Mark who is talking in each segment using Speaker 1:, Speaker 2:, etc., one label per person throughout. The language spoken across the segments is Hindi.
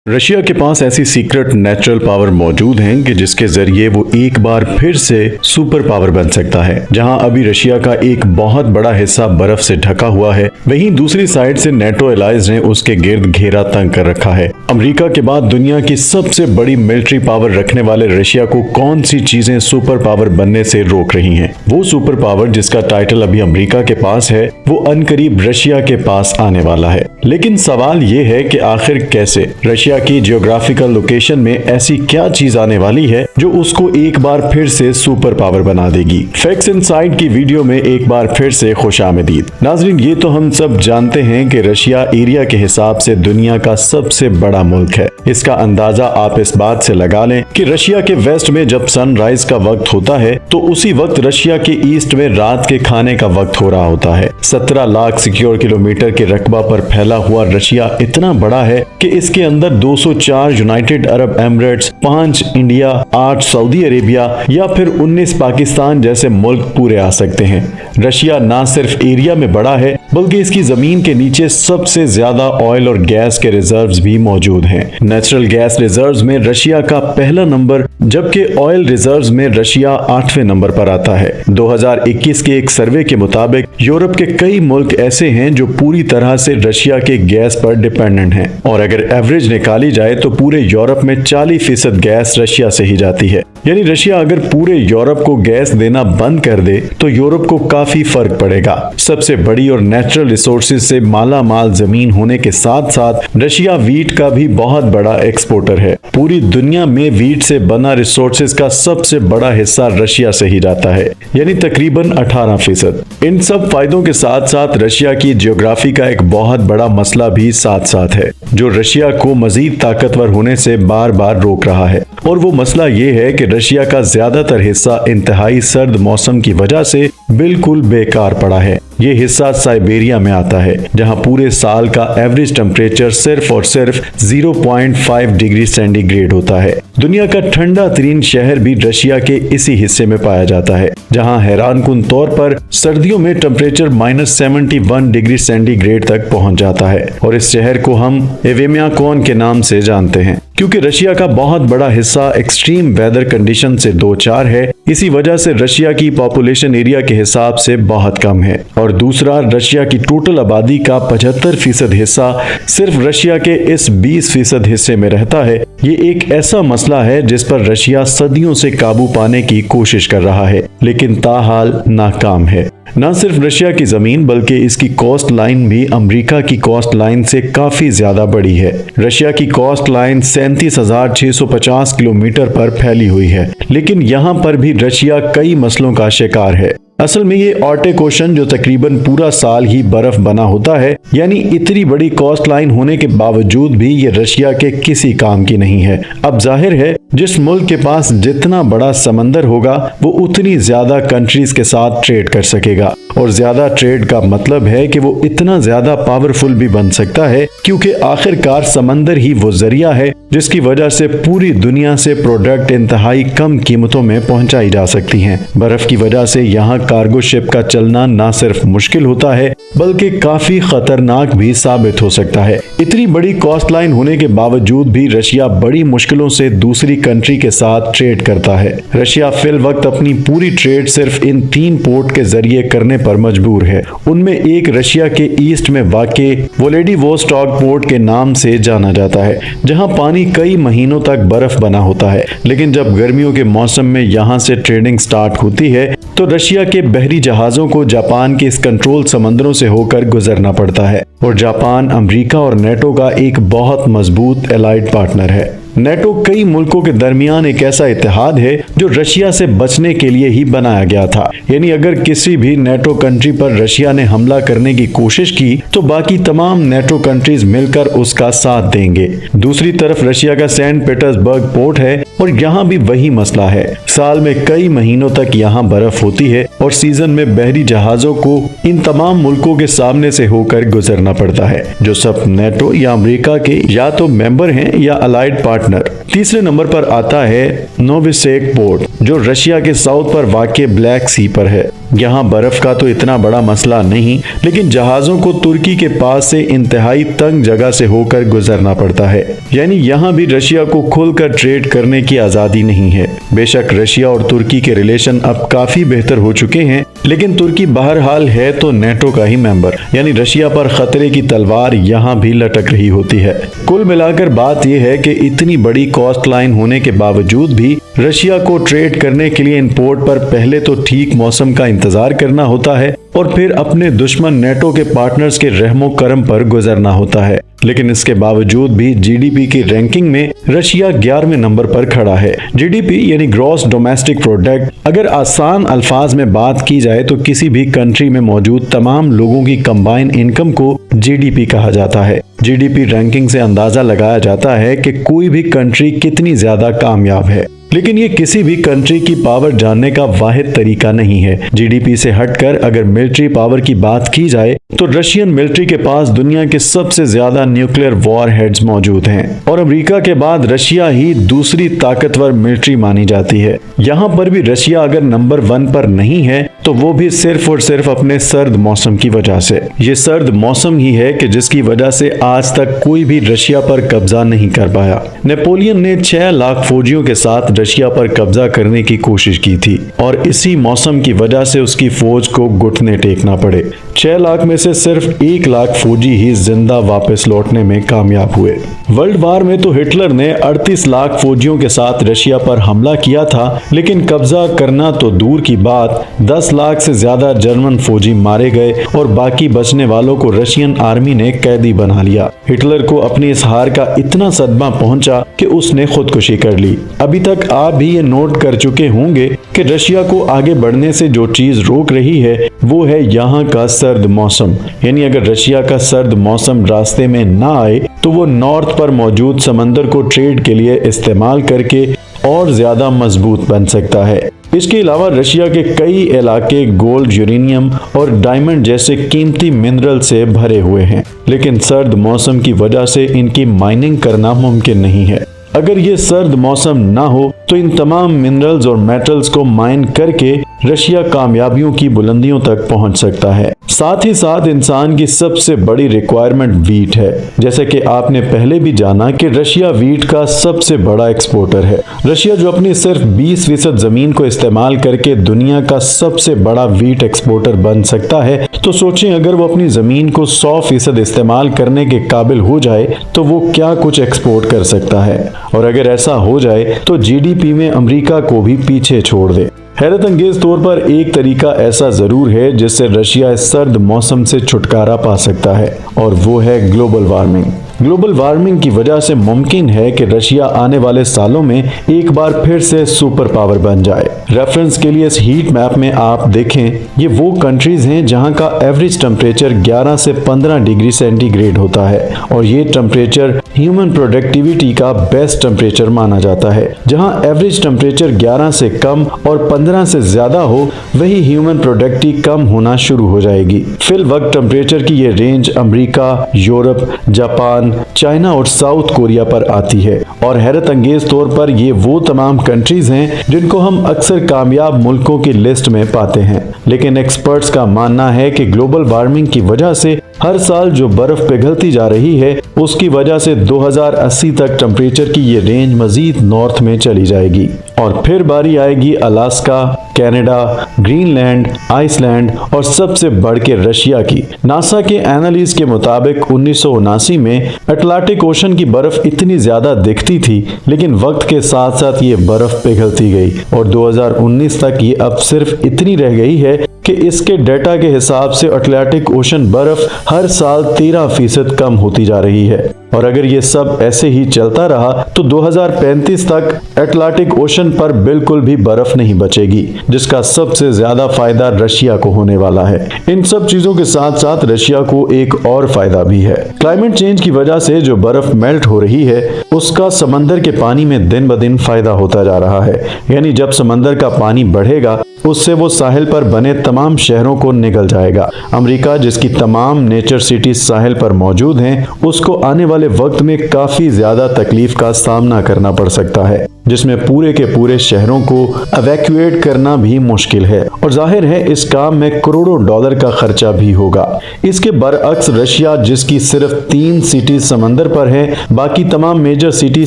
Speaker 1: रशिया के पास ऐसी सीक्रेट नेचुरल पावर मौजूद हैं कि जिसके जरिए वो एक बार फिर से सुपर पावर बन सकता है। जहां अभी रशिया का एक बहुत बड़ा हिस्सा बर्फ से ढका हुआ है, वहीं दूसरी साइड से नेटो एलाइज ने उसके गिर्द घेरा तंग कर रखा है। अमेरिका के बाद दुनिया की सबसे बड़ी मिलिट्री पावर रखने वाले रशिया को कौन सी चीजें सुपर पावर बनने से रोक रही हैं? वो सुपर पावर जिसका टाइटल अभी अमेरिका के पास है, वो अनकरीब रशिया के पास आने वाला है। लेकिन सवाल ये है कि आखिर कैसे? रशिया की जियोग्राफिकल लोकेशन में ऐसी क्या चीज आने वाली है जो उसको एक बार फिर से सुपर पावर बना देगी? फैक्ट्स इनसाइड की वीडियो में एक बार फिर से खुशामदीद। नाजरीन, ये तो हम सब जानते हैं कि रशिया एरिया के हिसाब से दुनिया का सबसे बड़ा मुल्क है। इसका अंदाजा आप इस बात से लगा लें कि रशिया के वेस्ट में जब सनराइज का वक्त होता है तो उसी वक्त रशिया के ईस्ट में रात के खाने का वक्त हो रहा होता है। 17 लाख सिक्योर किलोमीटर के रकबा पर फैला हुआ रशिया इतना बड़ा है कि इसके अंदर 204 United Arab Emirates, 5 India, 8 Saudi Arabia या फिर 19 पाकिस्तान जैसे मुल्क पूरे आ सकते हैं। रशिया ना सिर्फ एरिया में बड़ा है बल्कि इसकी जमीन के नीचे सबसे ज्यादा ऑयल और गैस के रिजर्व्स भी मौजूद हैं। नेचुरल गैस रिजर्व्स में रशिया का पहला नंबर, जबकि ऑयल रिजर्व्स में रशिया 8वें नंबर पर आता है। 2021 के एक सर्वे के मुताबिक यूरोप के कई मुल्क ऐसे हैं जो पूरी तरह से रशिया के गैस पर डिपेंडेंट हैं, और अगर एवरेज निकाली जाए तो पूरे यूरोप में 40% गैस रशिया से ही जाती है। यानी रशिया अगर पूरे यूरोप को गैस देना बंद कर दे तो यूरोप को काफी फर्क पड़ेगा। सबसे बड़ी और नेचुरल रिसोर्सेज से माला माल जमीन होने के साथ साथ रशिया वीट का भी बहुत बड़ा एक्सपोर्टर है। पूरी दुनिया में वीट से बना रिसोर्सेज का सबसे बड़ा हिस्सा रशिया से ही जाता है, यानी तकरीबन 18%। इन सब फायदों के साथ साथ रशिया की जियोग्राफी का एक बहुत बड़ा मसला भी साथ साथ है जो रशिया को मजीद ताकतवर होने से बार बार रोक रहा है, और वो मसला ये है कि रशिया का ज्यादातर हिस्सा इंतहाई सर्द मौसम की वजह से बिल्कुल बेकार पड़ा है। ये हिस्सा साइबेरिया में आता है जहां पूरे साल का एवरेज टेम्परेचर सिर्फ और सिर्फ 0.5 डिग्री सेंटीग्रेड होता है। दुनिया का ठंडा तरीन शहर भी रशिया के इसी हिस्से में पाया जाता है, जहां हैरानकुन तौर पर सर्दियों में टेम्परेचर -71 डिग्री सेंटीग्रेड तक पहुंच जाता है। और इस शहर को हम एवेम्याकोन के नाम से जानते हैं क्योंकि रशिया का बहुत बड़ा हिस्सा एक्सट्रीम वेदर कंडीशन से दो चार है। इसी वजह से रशिया की पॉपुलेशन एरिया के हिसाब से बहुत कम है, और दूसरा रशिया की टोटल आबादी का 75% हिस्सा सिर्फ रशिया के इस 20% हिस्से में रहता है। ये एक ऐसा मसला है जिस पर रशिया सदियों से काबू पाने की कोशिश कर रहा है, लेकिन ताहाल नाकाम है। न सिर्फ रशिया की जमीन बल्कि इसकी कोस्ट लाइन भी अमेरिका की कोस्ट लाइन से काफी ज्यादा बड़ी है। रशिया की कोस्ट लाइन 37,650 किलोमीटर पर फैली हुई है, लेकिन यहाँ पर भी रशिया कई मसलों का शिकार है। असल में ये आर्कटिक ओशन जो तकरीबन पूरा साल ही बर्फ बना होता है, यानी इतनी बड़ी कोस्ट लाइन होने के बावजूद भी ये रशिया के किसी काम की नहीं है। अब जाहिर है जिस मुल्क के पास जितना बड़ा समंदर होगा वो उतनी ज्यादा कंट्रीज के साथ ट्रेड कर सकेगा, और ज्यादा ट्रेड का मतलब है कि वो इतना ज्यादा पावरफुल भी बन सकता है, क्योंकि आखिरकार समंदर ही वो जरिया है जिसकी वजह से पूरी दुनिया से प्रोडक्ट इंतहाई कम कीमतों में पहुंचाई जा सकती हैं। बर्फ की वजह से यहाँ कार्गो शिप का चलना ना सिर्फ मुश्किल होता है बल्कि काफी खतरनाक भी साबित हो सकता है। इतनी बड़ी कॉस्ट लाइन होने के बावजूद भी रशिया बड़ी मुश्किलों से दूसरी कंट्री के साथ ट्रेड करता है। रशिया फिल वक्त अपनी पूरी ट्रेड सिर्फ इन 3 पोर्ट के जरिए करने पर मजबूर है। उनमें एक रशिया के ईस्ट में वाक़े व्लादिवोस्टोक पोर्ट के नाम से जाना जाता है, जहां पानी कई महीनों तक बर्फ बना होता है। लेकिन जब गर्मियों के मौसम में यहाँ से ट्रेडिंग स्टार्ट होती है तो रशिया के बहरी जहाजों को जापान के इस कंट्रोल समंदरों से होकर गुजरना पड़ता है, और जापान अमेरिका और नेटो का एक बहुत मजबूत एलाइड पार्टनर है। नेटो कई मुल्कों के दरमियान एक ऐसा इत्तेहाद है जो रशिया से बचने के लिए ही बनाया गया था। यानी अगर किसी भी नेटो कंट्री पर रशिया ने हमला करने की कोशिश की तो बाकी तमाम नेटो कंट्रीज मिलकर उसका साथ देंगे। दूसरी तरफ रशिया का सेंट पीटर्सबर्ग पोर्ट है, और यहाँ भी वही मसला है। साल में कई महीनों तक यहाँ बर्फ होती है, और सीजन में बहरी जहाजों को इन तमाम मुल्कों के सामने से होकर गुजरना पड़ता है, जो सब नेटो या अमेरिका के या तो मेंबर हैं या अलाइड पार्टनर पार्टनर। तीसरे नंबर पर आता है नोविसेक पोर्ट, जो रशिया के साउथ पर वाक़ ब्लैक सी पर है। यहाँ बर्फ का तो इतना बड़ा मसला नहीं, लेकिन जहाजों को तुर्की के पास से इंतहाई तंग जगह से होकर गुजरना पड़ता है। यानी यहाँ भी रशिया को खुलकर ट्रेड करने की आज़ादी नहीं है। बेशक रशिया और तुर्की के रिलेशन अब काफी बेहतर हो चुके हैं, लेकिन तुर्की बहरहाल है तो नेटो का ही मेंबर, यानी रशिया पर खतरे की तलवार यहाँ भी लटक रही होती है। कुल मिलाकर बात यह है कि इतनी बड़ी कॉस्ट लाइन होने के बावजूद भी रशिया को ट्रेड करने के लिए इन पोर्ट पर पहले तो ठीक मौसम का इंतजार करना होता है और फिर अपने दुश्मन नेटो के पार्टनर्स के रहमो करम पर गुजरना होता है। लेकिन इसके बावजूद भी जीडीपी की रैंकिंग में रशिया 11वें नंबर पर खड़ा है। जीडीपी यानी ग्रॉस डोमेस्टिक प्रोडक्ट, अगर आसान अल्फाज में बात की जाए तो किसी भी कंट्री में मौजूद तमाम लोगों की कंबाइन इनकम को जीडीपी कहा जाता है। जीडीपी रैंकिंग से अंदाजा लगाया जाता है कि कोई भी कंट्री कितनी ज्यादा कामयाब है, लेकिन ये किसी भी कंट्री की पावर जानने का वाहिद तरीका नहीं है। जीडीपी से हटकर अगर मिलिट्री पावर की बात की जाए तो रशियन मिलिट्री के पास दुनिया के सबसे ज्यादा न्यूक्लियर वॉर हेड्स मौजूद हैं और अमेरिका के बाद रशिया ही दूसरी ताकतवर मिलिट्री मानी जाती है। यहाँ पर भी रशिया अगर नंबर 1 पर नहीं है तो वो भी सिर्फ और सिर्फ अपने सर्द मौसम की वजह से। ये सर्द मौसम ही है कि जिसकी वजह से आज तक कोई भी रशिया पर कब्जा नहीं कर पाया। नेपोलियन ने 6 लाख फौजियों के साथ रशिया पर कब्जा करने की कोशिश की थी और इसी मौसम की वजह से उसकी फौज को घुटने टेकना पड़े। 6 लाख में से सिर्फ 1 लाख फौजी ही जिंदा वापस लौटने में कामयाब हुए। वर्ल्ड वार में तो हिटलर ने 38 लाख फौजियों के साथ रशिया पर हमला किया था, लेकिन कब्जा करना तो दूर की बात, 10 लाख से ज्यादा जर्मन फौजी मारे गए और बाकी बचने वालों को रशियन आर्मी ने कैदी बना लिया। हिटलर को अपनी इस हार का इतना सदमा पहुंचा कि उसने खुदकुशी कर ली। अभी तक आप भी ये नोट कर चुके होंगे कि रशिया को आगे बढ़ने से जो चीज रोक रही है वो है यहाँ का सर्द मौसम। यानी अगर रशिया का सर्द मौसम रास्ते में ना आए तो वो नॉर्थ पर मौजूद समंदर को ट्रेड के लिए इस्तेमाल करके और ज्यादा मजबूत बन सकता है। इसके अलावा रशिया के कई इलाके गोल्ड, यूरेनियम और डायमंड जैसे कीमती मिनरल से भरे हुए हैं, लेकिन सर्द मौसम की वजह से इनकी माइनिंग करना मुमकिन नहीं है। अगर ये सर्द मौसम ना हो तो इन तमाम मिनरल्स और मेटल्स को माइन करके रशिया कामयाबियों की बुलंदियों तक पहुंच सकता है। साथ ही साथ इंसान की सबसे बड़ी रिक्वायरमेंट वीट है। जैसे कि आपने पहले भी जाना कि रशिया वीट का सबसे बड़ा एक्सपोर्टर है। रशिया जो अपनी सिर्फ 20% जमीन को इस्तेमाल करके दुनिया का सबसे बड़ा वीट एक्सपोर्टर बन सकता है, तो सोचें अगर वो अपनी जमीन को 100% इस्तेमाल करने के काबिल हो जाए तो वो क्या कुछ एक्सपोर्ट कर सकता है। और अगर ऐसा हो जाए तो जीडीपी में अमेरिका को भी पीछे छोड़ दे। हैरत अंगेज तौर पर एक तरीका ऐसा जरूर है जिससे रशिया इस सर्द मौसम से छुटकारा पा सकता है, और वो है ग्लोबल वार्मिंग। ग्लोबल वार्मिंग की वजह से मुमकिन है कि रशिया आने वाले सालों में एक बार फिर से सुपर पावर बन जाए। रेफरेंस के लिए इस हीट मैप में आप देखें, ये वो कंट्रीज हैं जहां का एवरेज टेम्परेचर 11 से 15 डिग्री सेंटीग्रेड होता है, और ये टेम्परेचर ह्यूमन प्रोडक्टिविटी का बेस्ट टेम्परेचर माना जाता है। जहां एवरेज टेम्परेचर 11 से कम और 15 से ज्यादा हो, वही ह्यूमन प्रोडक्टिविटी कम होना शुरू हो जाएगी। फिल वक्त टेम्परेचर की ये range America, Europe, Japan, China और साउथ कोरिया पर आती है, और हैरत अंगेज तौर पर ये वो तमाम कंट्रीज हैं जिनको हम अक्सर कामयाब मुल्कों की लिस्ट में पाते हैं। लेकिन एक्सपर्ट्स का मानना है कि ग्लोबल वार्मिंग की वजह से हर साल जो बर्फ पिघलती जा रही है, उसकी वजह से 2080 तक टेम्परेचर की ये रेंज मजीद नॉर्थ में चली जाएगी, और फिर बारी आएगी अलास्का, कनाडा, ग्रीनलैंड, आइसलैंड और सबसे बढ़ के रशिया की। नासा के एनालिस के मुताबिक 1979 में अटलांटिक ओशन की बर्फ इतनी ज्यादा दिखती थी, लेकिन वक्त के साथ साथ ये बर्फ पिघलती गई, और 2019 तक ये अब सिर्फ इतनी रह गई है कि इसके डेटा के हिसाब से अटलांटिक ओशन बर्फ हर साल 13% कम होती जा रही है। और अगर ये सब ऐसे ही चलता रहा तो 2035 तक अटलांटिक ओशन पर बिल्कुल भी बर्फ नहीं बचेगी, जिसका सबसे ज्यादा फायदा रशिया को होने वाला है। इन सब चीजों के साथ साथ रशिया को एक और फायदा भी है। क्लाइमेट चेंज की वजह से जो बर्फ मेल्ट हो रही है, उसका समंदर के पानी में दिन ब दिन फायदा होता जा रहा है। यानी जब समंदर का पानी बढ़ेगा, उससे वो साहिल पर बने तमाम शहरों को निगल जाएगा। अमेरिका, जिसकी तमाम नेचर सिटीज साहिल पर मौजूद हैं, उसको आने वाले वक्त में काफी ज्यादा तकलीफ का सामना करना पड़ सकता है, जिसमें पूरे के पूरे शहरों को एवैक्यूएट करना भी मुश्किल है और जाहिर है इस काम में करोड़ों डॉलर का खर्चा भी होगा। इसके बरअक्स रशिया, जिसकी सिर्फ 3 सिटीज समंदर पर है, बाकी तमाम मेजर सिटी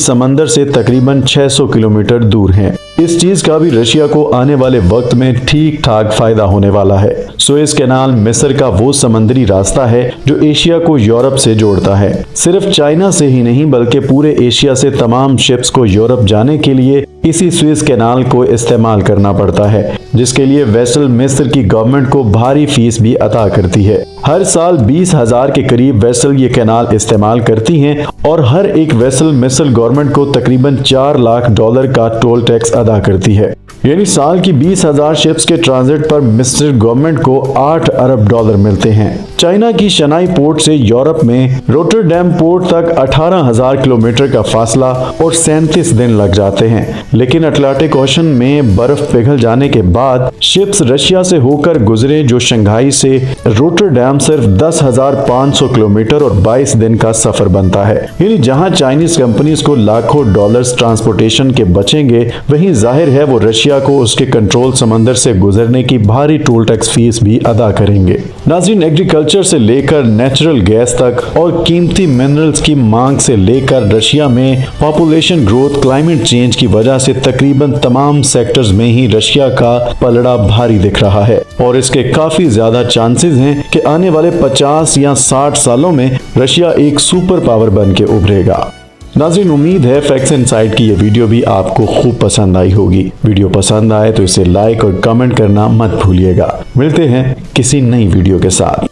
Speaker 1: समंदर से तकरीबन 600 किलोमीटर दूर हैं। इस चीज का भी रशिया को आने वाले वक्त में ठीक ठाक फायदा होने वाला है। सुएज कैनाल मिस्र का वो समंदरी रास्ता है जो एशिया को यूरोप से जोड़ता है। सिर्फ चाइना से ही नहीं बल्कि पूरे एशिया से तमाम शिप्स को यूरोप जाने के लिए इसी सुएज कैनाल को इस्तेमाल करना पड़ता है, जिसके लिए वेसल मिस्र की गवर्नमेंट को भारी फीस भी अदा करती है। हर साल 20,000 के करीब वेसल ये कैनाल इस्तेमाल करती हैं और हर एक वेसल मिस्र गवर्नमेंट को तकरीबन $4 लाख का टोल टैक्स अदा करती है। यानी साल की 20,000 शिप्स के ट्रांजिट पर मिस्र गवर्नमेंट को $8 अरब मिलते हैं। चाइना की शनाई पोर्ट से यूरोप में रोटरडैम पोर्ट तक 18,000 किलोमीटर का फासला और 37 दिन लग जाते हैं, लेकिन अटलांटिक ओशन में बर्फ पिघल जाने के बाद शिप्स रशिया से होकर गुजरे जो शंघाई से रोटरडैम सिर्फ 10,500 किलोमीटर और 22 दिन का सफर बनता है। यानी जहां चाइनीज कंपनीज को लाखों डॉलर्स ट्रांसपोर्टेशन के बचेंगे, वहीं जाहिर है वो रशिया को उसके कंट्रोल समंदर से गुजरने की भारी टोल टैक्स फीस भी अदा करेंगे। नाज़रीन, एग्रीकल्चर से लेकर नेचुरल गैस तक और कीमती मिनरल्स की मांग से लेकर रशिया में पॉपुलेशन ग्रोथ, क्लाइमेट चेंज की वजह से तकरीबन तमाम सेक्टर्स में ही रशिया का पलड़ा भारी दिख रहा है और इसके काफी ज्यादा चांसेस हैं कि आने वाले 50 या 60 सालों में रशिया एक सुपर पावर बन के उभरेगा। नाज़रीन, उम्मीद है फैक्ट्स इनसाइड की ये वीडियो भी आपको खूब पसंद आई होगी। वीडियो पसंद आए तो इसे लाइक और कमेंट करना मत भूलिएगा। मिलते हैं किसी नई वीडियो के साथ।